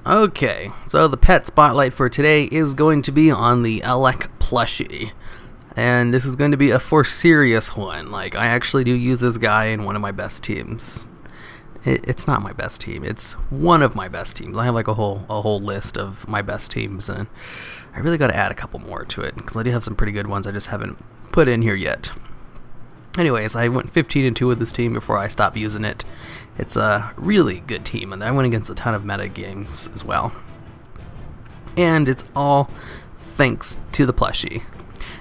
Okay, so the pet spotlight for today is going to be on the Elekk plushie. And this is going to be a for serious one. Like, I actually do use this guy in one of my best teams. It's not my best team, it's one of my best teams. I have like a whole list of my best teams, and I really got to add a couple more to it because I do have some pretty good ones I just haven't put in here yet. Anyways, I went 15-2 with this team before I stopped using it. It's a really good team, and I went against a ton of meta games as well. And it's all thanks to the plushie.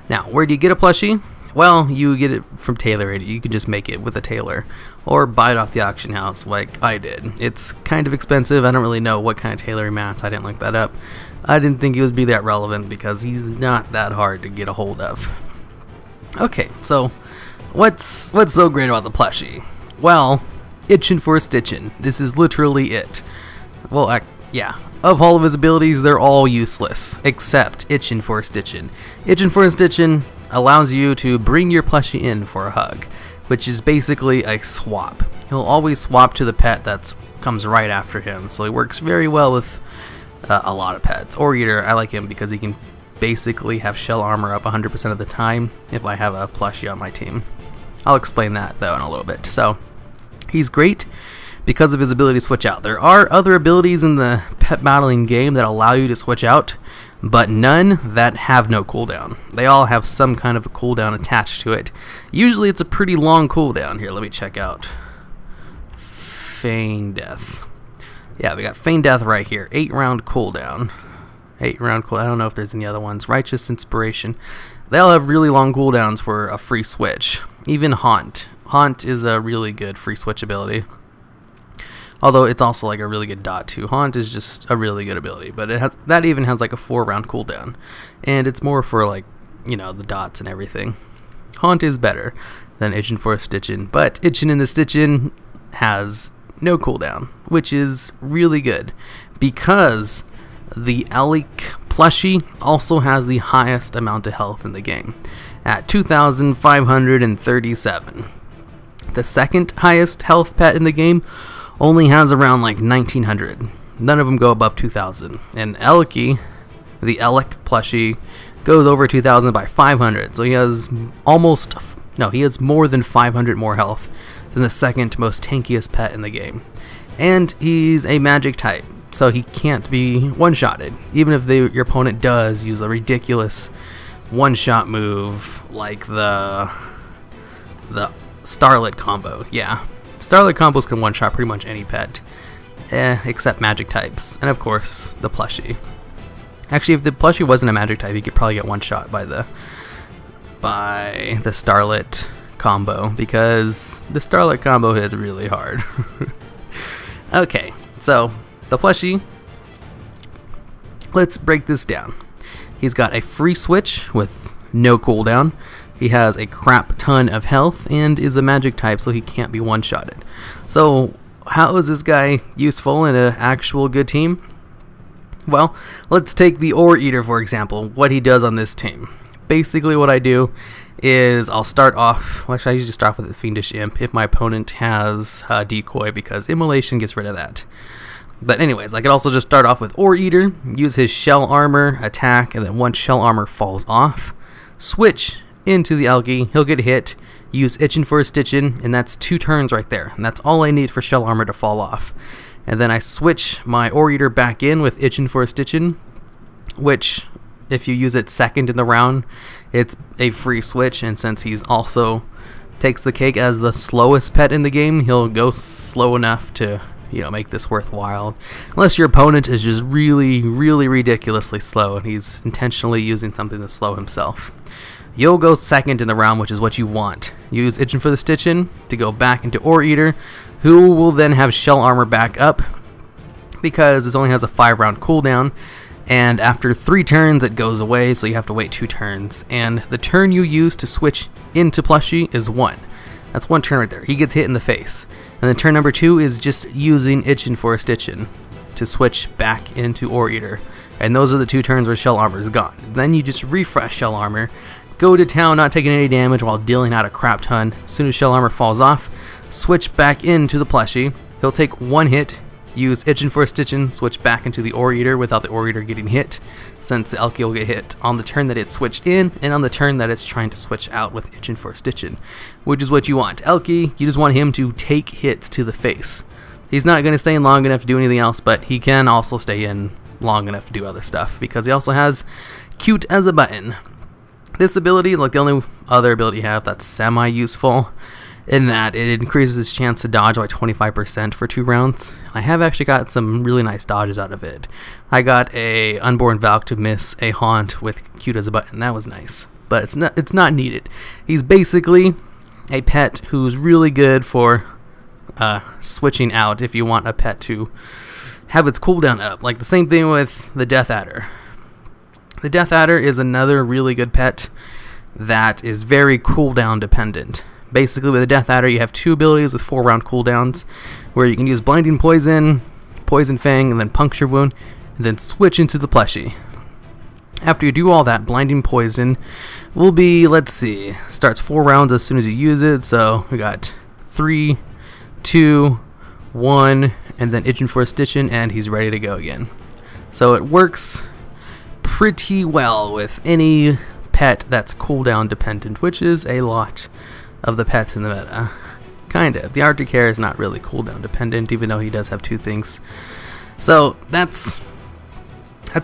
Now, where do you get a plushie? Well, you get it from Tailor. You can just make it with a tailor, or buy it off the auction house like I did. It's kind of expensive. I don't really know what kind of tailoring mats. I didn't look that up. I didn't think it would be that relevant because he's not that hard to get a hold of. Okay, so what's so great about the plushie? Well, itchin' for stitchin'. This is literally it. Well, yeah. Of all of his abilities, they're all useless, except itchin' for stitchin'. Itchin' for stitchin' allows you to bring your plushie in for a hug, which is basically a swap. He'll always swap to the pet that comes right after him, so he works very well with a lot of pets. Or Eater, I like him because he can basically have shell armor up 100% of the time if I have a plushie on my team. I'll explain that though in a little bit. So he's great because of his ability to switch out. There are other abilities in the pet battling game that allow you to switch out, but none that have no cooldown. They all have some kind of a cooldown attached to it. Usually it's a pretty long cooldown. Here, let me check out Feign Death. Yeah, we got Feign Death right here. 8-round cooldown. 8-round cooldown. I don't know if there's any other ones. Righteous Inspiration. They all have really long cooldowns for a free switch. Even Haunt. Haunt is a really good free switch ability. Although it's also like a really good dot too. Haunt is just a really good ability, but that even has like a 4-round cooldown, and it's more for like, you know, the dots and everything. Haunt is better than Itchin' for Stitchin', but Itchin' in the Stitchin' has no cooldown, which is really good because the Elekk plushie also has the highest amount of health in the game at 2,537. The second highest health pet in the game only has around like 1,900. None of them go above 2,000. And Elekk, the Elekk plushie, goes over 2,000 by 500. So he has he has more than 500 more health than the second most tankiest pet in the game. And he's a magic type, so he can't be one-shotted. Even if your opponent does use a ridiculous one-shot move like the Starlet combo. Yeah. Starlet combos can one-shot pretty much any pet, except magic types, and of course, the plushie. Actually, if the plushie wasn't a magic type, you could probably get one-shot by the Starlet combo, because the Starlet combo hits really hard. Okay, so, the plushie, let's break this down. He's got a free switch with no cooldown. He has a crap ton of health and is a magic type, so he can't be one-shotted. So, how is this guy useful in an actual good team? Well, let's take the Ore Eater, for example, what he does on this team. Basically, what I do is I'll start off, well, actually I usually start off with the Fiendish Imp if my opponent has Decoy, because Immolation gets rid of that. But anyways, I could also just start off with Ore Eater, use his shell armor, attack, and then once shell armor falls off, switch into the Elekk, he'll get hit, use Itchin' for Stitchin', and that's 2 turns right there. And that's all I need for shell armor to fall off. And then I switch my Ore Eater back in with Itchin' for Stitchin', which, if you use it second in the round, it's a free switch, and since he's also takes the cake as the slowest pet in the game, he'll go slow enough to, you know, make this worthwhile. Unless your opponent is just really, really ridiculously slow, and he's intentionally using something to slow himself. You'll go second in the round, which is what you want. Use Itchin' for the Stitchin' to go back into Ore Eater, who will then have shell armor back up because this only has a 5-round cooldown, and after 3 turns it goes away, so you have to wait 2 turns. And the turn you use to switch into plushie is 1. That's 1 turn right there. He gets hit in the face. And then turn number 2 is just using Itchin' for Stitchin' to switch back into Ore Eater. And those are the 2 turns where shell armor is gone. Then you just refresh shell armor, go to town not taking any damage while dealing out a crap ton. As soon as shell armor falls off, switch back into the plushie. He'll take 1 hit, use Itchin' for Stitchin', switch back into the Ore Eater without the Ore Eater getting hit, since the Elekk will get hit on the turn that it's switched in and on the turn that it's trying to switch out with Itchin' for Stitchin', which is what you want. Elekk, you just want him to take hits to the face. He's not going to stay in long enough to do anything else, but he can also stay in long enough to do other stuff, because he also has Cute as a Button. This ability is like the only other ability you have that's semi-useful, in that it increases his chance to dodge by 25% for 2 rounds. I have actually got some really nice dodges out of it. I got a Unborn Valk to miss a Haunt with Cute as a Button. That was nice, but it's not needed. He's basically a pet who's really good for switching out if you want a pet to have its cooldown up. Like the same thing with the Death Adder. The Death Adder is another really good pet that is very cooldown dependent. Basically, with the Death Adder, you have 2 abilities with 4-round cooldowns, where you can use Blinding Poison, Poison Fang, and then Puncture Wound, and then switch into the Plushie. After you do all that, Blinding Poison will be, let's see, starts 4 rounds as soon as you use it, so we got 3, 2, 1, and then Itchin' for Stitchin', and he's ready to go again. So it works pretty well with any pet that's cooldown dependent, which is a lot of the pets in the meta. Kind of. The Arctic Hare is not really cooldown dependent, even though he does have 2 things. So that's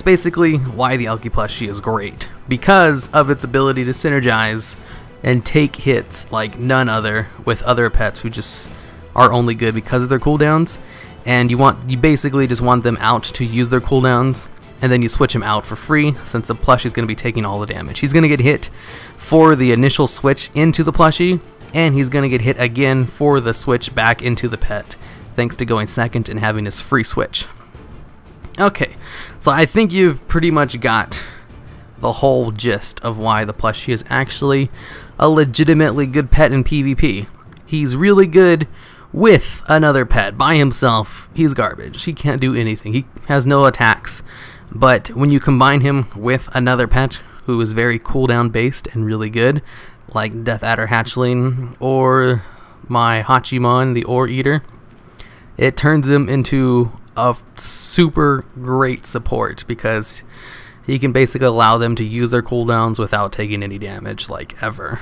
basically why the Elekk plushie is great, because of its ability to synergize and take hits like none other with other pets who just are only good because of their cooldowns. And you basically just want them out to use their cooldowns, and then you switch him out for free, since the plushie is going to be taking all the damage. He's going to get hit for the initial switch into the plushie, and he's going to get hit again for the switch back into the pet, thanks to going second and having his free switch. Okay, so I think you've pretty much got the whole gist of why the plushie is actually a legitimately good pet in PvP. He's really good with another pet. By himself, he's garbage. He can't do anything. He has no attacks. But when you combine him with another pet who is very cooldown based and really good, like Death Adder Hatchling or my Hachimon, the Ore Eater, it turns him into a super great support, because he can basically allow them to use their cooldowns without taking any damage, like ever.